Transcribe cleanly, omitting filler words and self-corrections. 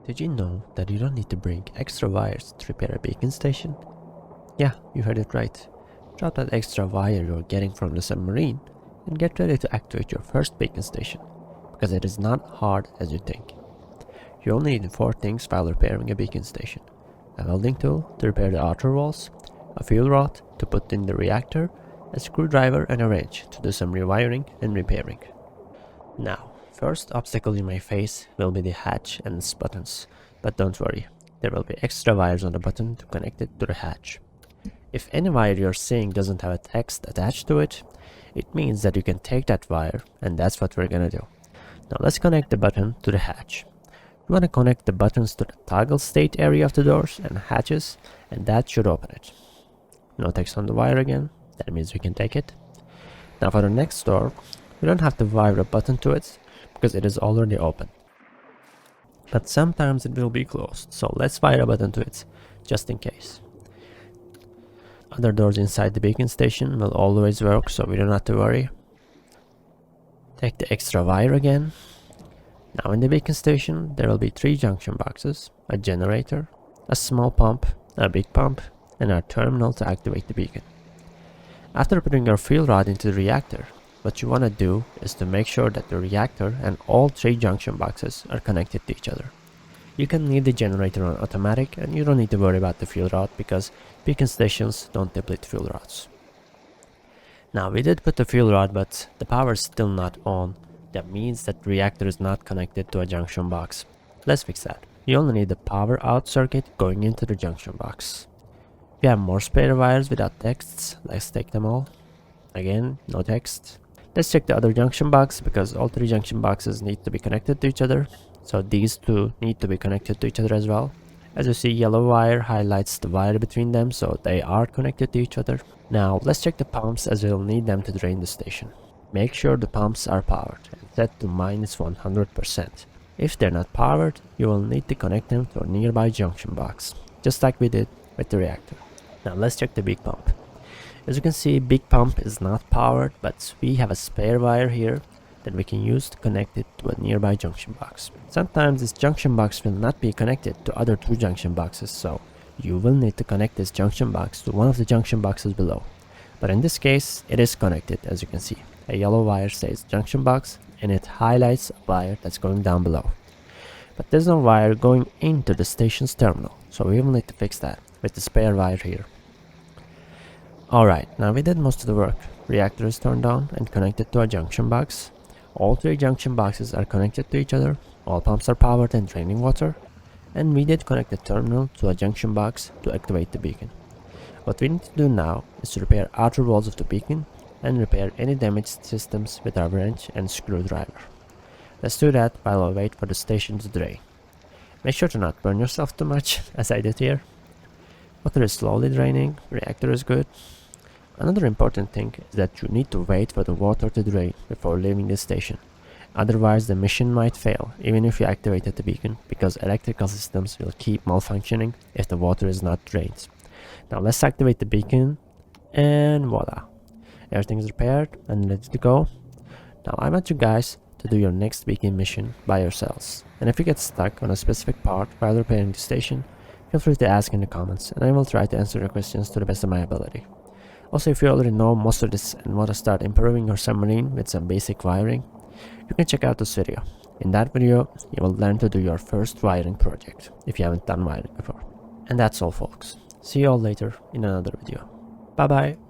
Did you know that you don't need to bring extra wires to repair a beacon station? Yeah, you heard it right. Drop that extra wire you're getting from the submarine and get ready to activate your first beacon station, because it is not hard as you think. You only need 4 things while repairing a beacon station: a welding tool to repair the outer walls, a fuel rod to put in the reactor, a screwdriver and a wrench to do some rewiring and repairing. Now, first obstacle you may face will be the hatch and its buttons, but don't worry, there will be extra wires on the button to connect it to the hatch. If any wire you're seeing doesn't have a text attached to it, it means that you can take that wire, and that's what we're gonna do. Now let's connect the button to the hatch. You want to connect the buttons to the toggle state area of the doors and hatches, and that should open it. No text on the wire again, that means we can take it. Now for the next door, we don't have to wire a button to it because it is already open. But sometimes it will be closed, so let's wire a button to it, just in case. Other doors inside the beacon station will always work, so we don't have to worry. Take the extra wire again. Now in the beacon station, there will be 3 junction boxes, a generator, a small pump, a big pump, and a terminal to activate the beacon. After putting your fuel rod into the reactor, what you want to do is to make sure that the reactor and all 3 junction boxes are connected to each other. You can leave the generator on automatic and you don't need to worry about the fuel rod because beacon stations don't deplete fuel rods. Now we did put the fuel rod, but the power is still not on. That means that the reactor is not connected to a junction box. Let's fix that. You only need the power out circuit going into the junction box. If you have more spare wires without texts, let's take them all. Again, no text. Let's check the other junction box because all 3 junction boxes need to be connected to each other. So these 2 need to be connected to each other as well. As you see, yellow wire highlights the wire between them, so they are connected to each other. Now let's check the pumps as we'll need them to drain the station. Make sure the pumps are powered and set to -100%. If they're not powered, you will need to connect them to a nearby junction box, just like we did with the reactor. Now let's check the big pump. As you can see, big pump is not powered, but we have a spare wire here that we can use to connect it to a nearby junction box. Sometimes this junction box will not be connected to other 2 junction boxes, so you will need to connect this junction box to one of the junction boxes below. But in this case, it is connected, as you can see. A yellow wire says junction box and it highlights a wire that's going down below. But there's no wire going into the station's terminal, so we will need to fix that with the spare wire here. Alright, now we did most of the work. Reactor is turned on and connected to a junction box. All 3 junction boxes are connected to each other. All pumps are powered and draining water. And we did connect the terminal to a junction box to activate the beacon. What we need to do now is to repair outer walls of the beacon and repair any damaged systems with our wrench and screwdriver. Let's do that while I wait for the station to drain. Make sure to not burn yourself too much, as I did here. Water is slowly draining, reactor is good. Another important thing is that you need to wait for the water to drain before leaving the station. Otherwise the mission might fail even if you activated the beacon, because electrical systems will keep malfunctioning if the water is not drained. Now let's activate the beacon and voila. Everything is repaired and ready to go. Now I want you guys to do your next beacon mission by yourselves. And if you get stuck on a specific part while repairing the station, feel free to ask in the comments and I will try to answer your questions to the best of my ability. Also, if you already know most of this and want to start improving your submarine with some basic wiring, you can check out this video. In that video, you will learn to do your first wiring project if you haven't done wiring before. And that's all folks. See you all later in another video. Bye bye.